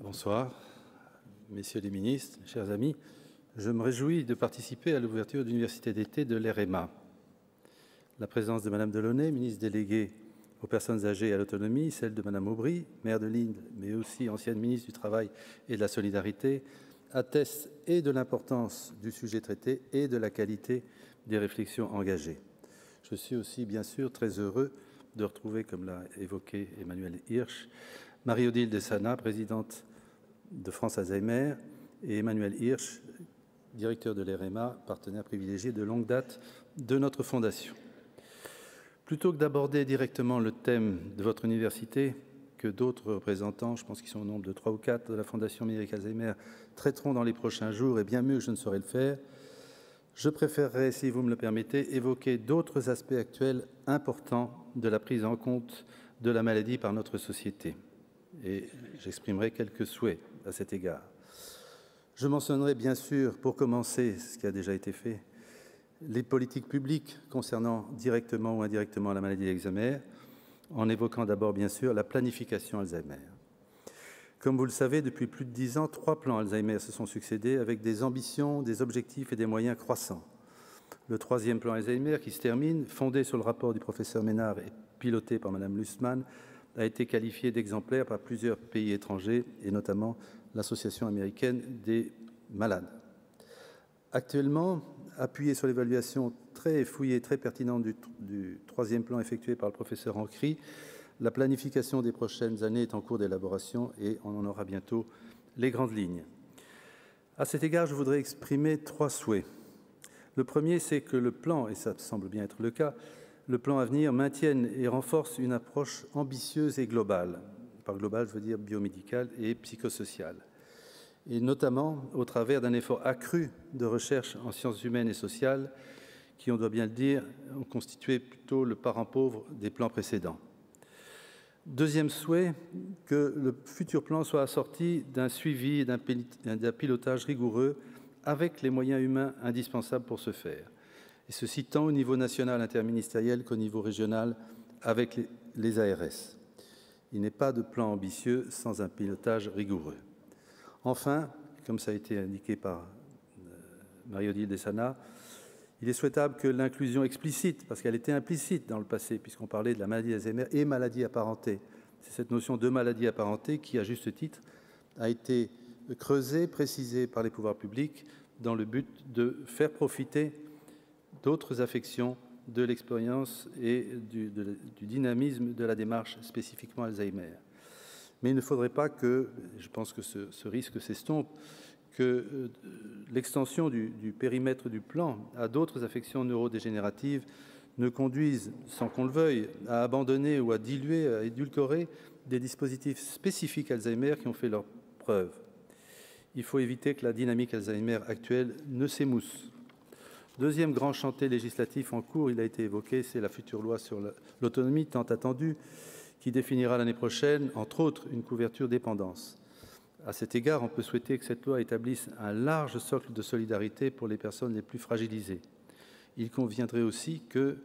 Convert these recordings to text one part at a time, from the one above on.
Bonsoir, messieurs les ministres, chers amis. Je me réjouis de participer à l'ouverture de l'université d'été de l'EREMA. La présence de Madame Delaunay, ministre déléguée aux personnes âgées et à l'autonomie, celle de Madame Aubry, maire de Lille, mais aussi ancienne ministre du Travail et de la Solidarité, attestent et de l'importance du sujet traité et de la qualité des réflexions engagées. Je suis aussi, bien sûr, très heureux de retrouver, comme l'a évoqué Emmanuel Hirsch, Marie-Odile Dessana, présidente de France Alzheimer, et Emmanuel Hirsch, directeur de l'EREMA, partenaire privilégié de longue date de notre fondation. Plutôt que d'aborder directement le thème de votre université, que d'autres représentants, je pense qu'ils sont au nombre de 3 ou 4 de la Fondation Médéric Alzheimer, traiteront dans les prochains jours, et bien mieux que je ne saurais le faire, je préférerais, si vous me le permettez, évoquer d'autres aspects actuels importants de la prise en compte de la maladie par notre société. Et j'exprimerai quelques souhaits à cet égard. Je mentionnerai bien sûr, pour commencer, ce qui a déjà été fait, les politiques publiques concernant directement ou indirectement la maladie d'Alzheimer, en évoquant d'abord bien sûr la planification Alzheimer. Comme vous le savez, depuis plus de 10 ans, 3 plans Alzheimer se sont succédés avec des ambitions, des objectifs et des moyens croissants. Le 3e plan Alzheimer, qui se termine, fondé sur le rapport du professeur Ménard et piloté par Madame Lussmann, a été qualifié d'exemplaire par plusieurs pays étrangers, et notamment l'Association américaine des malades. Actuellement, appuyé sur l'évaluation très fouillée, très pertinente du 3e plan effectué par le professeur Ancry, la planification des prochaines années est en cours d'élaboration et on en aura bientôt les grandes lignes. À cet égard, je voudrais exprimer 3 souhaits. Le premier, c'est que le plan, et ça semble bien être le cas, le plan à venir maintienne et renforce une approche ambitieuse et globale. Par global, je veux dire biomédicale et psychosociale. Et notamment au travers d'un effort accru de recherche en sciences humaines et sociales qui, on doit bien le dire, ont constitué plutôt le parent pauvre des plans précédents. Deuxième souhait, que le futur plan soit assorti d'un suivi et d'un pilotage rigoureux avec les moyens humains indispensables pour ce faire. Et ceci tant au niveau national interministériel qu'au niveau régional avec les ARS. Il n'est pas de plan ambitieux sans un pilotage rigoureux. Enfin, comme ça a été indiqué par Marie-Odile Dessana, il est souhaitable que l'inclusion explicite, parce qu'elle était implicite dans le passé, puisqu'on parlait de la maladie d'Alzheimer et maladie apparentée. C'est cette notion de maladie apparentée qui, à juste titre, a été creusée, précisée par les pouvoirs publics dans le but de faire profiter d'autres affections de l'expérience et du dynamisme de la démarche spécifiquement Alzheimer. Mais il ne faudrait pas que, je pense que ce risque s'estompe, que l'extension du périmètre du plan à d'autres affections neurodégénératives ne conduise, sans qu'on le veuille, à abandonner ou à diluer, à édulcorer des dispositifs spécifiques Alzheimer qui ont fait leurs preuves. Il faut éviter que la dynamique Alzheimer actuelle ne s'émousse. Deuxième grand chantier législatif en cours, il a été évoqué, c'est la future loi sur l'autonomie tant attendue, qui définira l'année prochaine, entre autres, une couverture dépendance. À cet égard, on peut souhaiter que cette loi établisse un large socle de solidarité pour les personnes les plus fragilisées. Il conviendrait aussi que,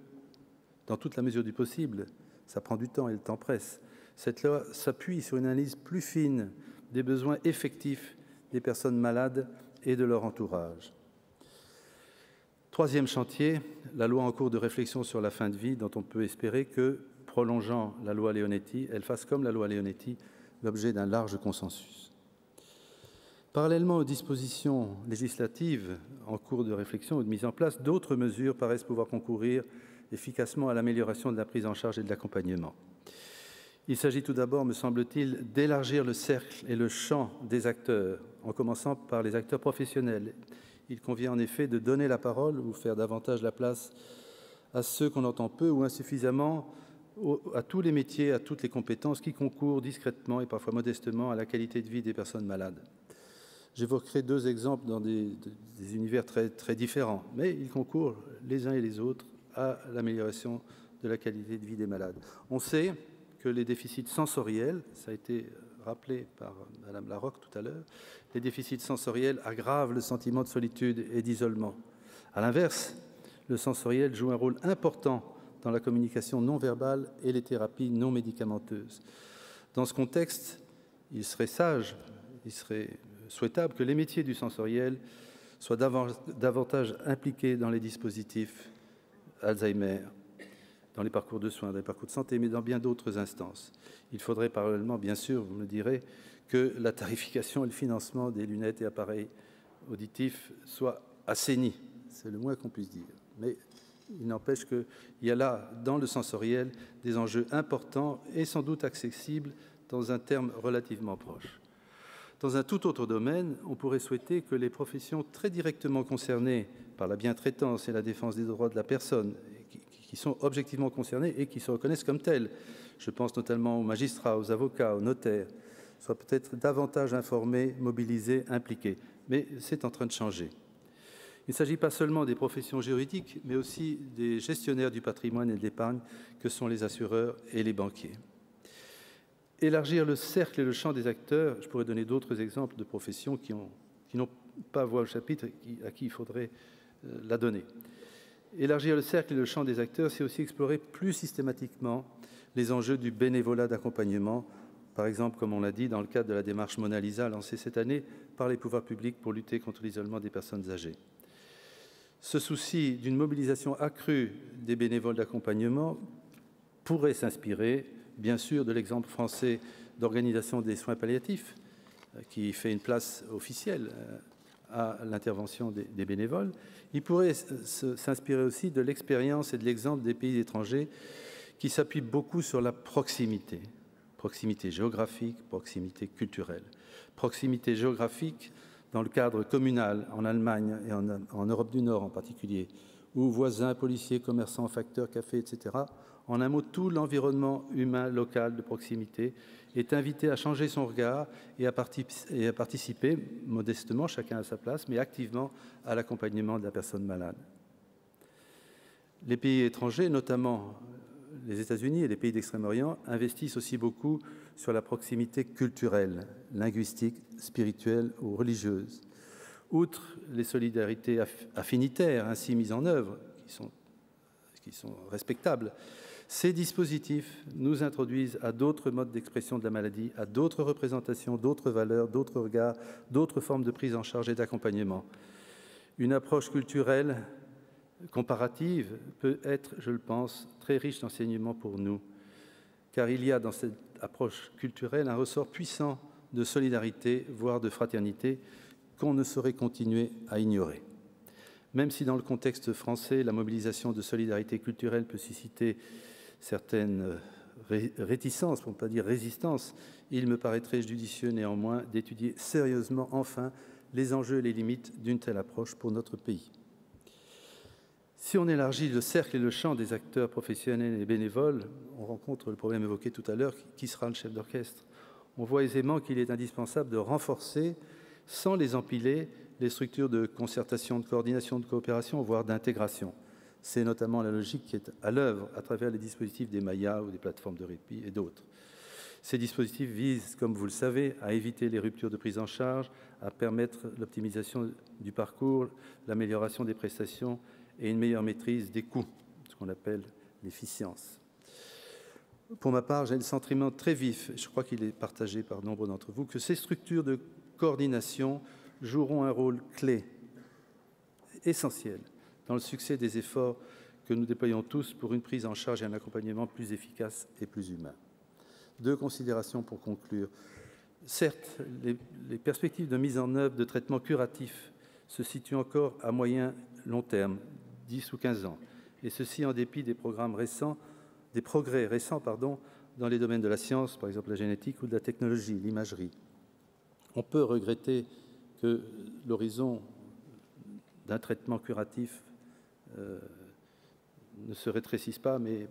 dans toute la mesure du possible, ça prend du temps et le temps presse, cette loi s'appuie sur une analyse plus fine des besoins effectifs des personnes malades et de leur entourage. Troisième chantier, la loi en cours de réflexion sur la fin de vie, dont on peut espérer que, prolongeant la loi Leonetti, elle fasse comme la loi Leonetti, l'objet d'un large consensus. Parallèlement aux dispositions législatives en cours de réflexion ou de mise en place, d'autres mesures paraissent pouvoir concourir efficacement à l'amélioration de la prise en charge et de l'accompagnement. Il s'agit tout d'abord, me semble-t-il, d'élargir le cercle et le champ des acteurs, en commençant par les acteurs professionnels. Il convient en effet de donner la parole ou faire davantage la place à ceux qu'on entend peu ou insuffisamment, à tous les métiers, à toutes les compétences qui concourent discrètement et parfois modestement à la qualité de vie des personnes malades. J'évoquerai 2 exemples dans des univers très, très différents, mais ils concourent les uns et les autres à l'amélioration de la qualité de vie des malades. On sait que les déficits sensoriels, ça a été rappelé par Madame Larocque tout à l'heure, les déficits sensoriels aggravent le sentiment de solitude et d'isolement. À l'inverse, le sensoriel joue un rôle important dans la communication non verbale et les thérapies non médicamenteuses. Dans ce contexte, il serait sage, il serait souhaitable que les métiers du sensoriel soient davantage impliqués dans les dispositifs Alzheimer, dans les parcours de soins, dans les parcours de santé, mais dans bien d'autres instances. Il faudrait parallèlement, bien sûr, vous me direz, que la tarification et le financement des lunettes et appareils auditifs soient assainis. C'est le moins qu'on puisse dire. Mais il n'empêche qu'il y a là, dans le sensoriel, des enjeux importants et sans doute accessibles dans un terme relativement proche. Dans un tout autre domaine, on pourrait souhaiter que les professions très directement concernées par la bientraitance et la défense des droits de la personne, qui sont objectivement concernées et qui se reconnaissent comme telles, je pense notamment aux magistrats, aux avocats, aux notaires, soient peut-être davantage informés, mobilisés, impliqués. Mais c'est en train de changer. Il ne s'agit pas seulement des professions juridiques, mais aussi des gestionnaires du patrimoine et de l'épargne, que sont les assureurs et les banquiers. Élargir le cercle et le champ des acteurs, je pourrais donner d'autres exemples de professions qui n'ont pas voix au chapitre et à qui il faudrait la donner. Élargir le cercle et le champ des acteurs, c'est aussi explorer plus systématiquement les enjeux du bénévolat d'accompagnement, par exemple, comme on l'a dit, dans le cadre de la démarche Mona Lisa lancée cette année par les pouvoirs publics pour lutter contre l'isolement des personnes âgées. Ce souci d'une mobilisation accrue des bénévoles d'accompagnement pourrait s'inspirer, bien sûr, de l'exemple français d'organisation des soins palliatifs, qui fait une place officielle à l'intervention des bénévoles. Il pourrait s'inspirer aussi de l'expérience et de l'exemple des pays étrangers qui s'appuient beaucoup sur la proximité. Proximité géographique, proximité culturelle. Proximité géographique dans le cadre communal, en Allemagne et en Europe du Nord en particulier, où voisins, policiers, commerçants, facteurs, cafés, etc., en un mot, tout l'environnement humain local de proximité est invité à changer son regard et à participer modestement, chacun à sa place, mais activement à l'accompagnement de la personne malade. Les pays étrangers, notamment les États-Unis et les pays d'Extrême-Orient, investissent aussi beaucoup sur la proximité culturelle, linguistique, spirituelle ou religieuse. Outre les solidarités affinitaires ainsi mises en œuvre, qui sont respectables, ces dispositifs nous introduisent à d'autres modes d'expression de la maladie, à d'autres représentations, d'autres valeurs, d'autres regards, d'autres formes de prise en charge et d'accompagnement. Une approche culturelle comparative peut être, je le pense, très riche d'enseignements pour nous, car il y a dans cette approche culturelle un ressort puissant de solidarité, voire de fraternité, qu'on ne saurait continuer à ignorer. Même si dans le contexte français, la mobilisation de solidarité culturelle peut susciter certaines réticences, pour ne pas dire résistances, il me paraîtrait judicieux néanmoins d'étudier sérieusement, enfin, les enjeux et les limites d'une telle approche pour notre pays. Si on élargit le cercle et le champ des acteurs professionnels et bénévoles, on rencontre le problème évoqué tout à l'heure, qui sera le chef d'orchestre. On voit aisément qu'il est indispensable de renforcer, sans les empiler, les structures de concertation, de coordination, de coopération, voire d'intégration. C'est notamment la logique qui est à l'œuvre à travers les dispositifs des Maya ou des plateformes de répit et d'autres. Ces dispositifs visent, comme vous le savez, à éviter les ruptures de prise en charge, à permettre l'optimisation du parcours, l'amélioration des prestations et une meilleure maîtrise des coûts, ce qu'on appelle l'efficience. Pour ma part, j'ai le sentiment très vif, je crois qu'il est partagé par nombre d'entre vous, que ces structures de coordination joueront un rôle clé, essentiel, dans le succès des efforts que nous déployons tous pour une prise en charge et un accompagnement plus efficace et plus humain. Deux considérations pour conclure. Certes, les perspectives de mise en œuvre de traitements curatifs se situent encore à moyen long terme, 10 ou 15 ans, et ceci en dépit des progrès récents, dans les domaines de la science, par exemple la génétique, ou de la technologie, l'imagerie. On peut regretter que l'horizon d'un traitement curatif ne se rétrécisse pas, mais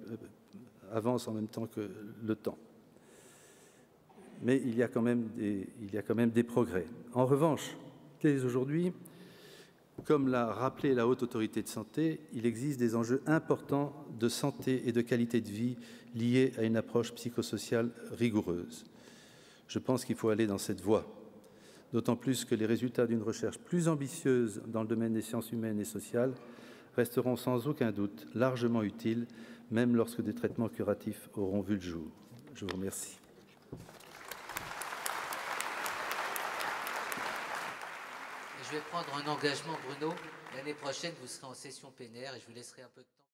avance en même temps que le temps. Mais il y a quand même des progrès. En revanche, dès aujourd'hui, comme l'a rappelé la Haute Autorité de Santé, il existe des enjeux importants de santé et de qualité de vie liés à une approche psychosociale rigoureuse. Je pense qu'il faut aller dans cette voie, d'autant plus que les résultats d'une recherche plus ambitieuse dans le domaine des sciences humaines et sociales resteront sans aucun doute largement utiles, même lorsque des traitements curatifs auront vu le jour. Je vous remercie. je vais prendre un engagement, Bruno. L'année prochaine, vous serez en session plénière et je vous laisserai un peu de temps.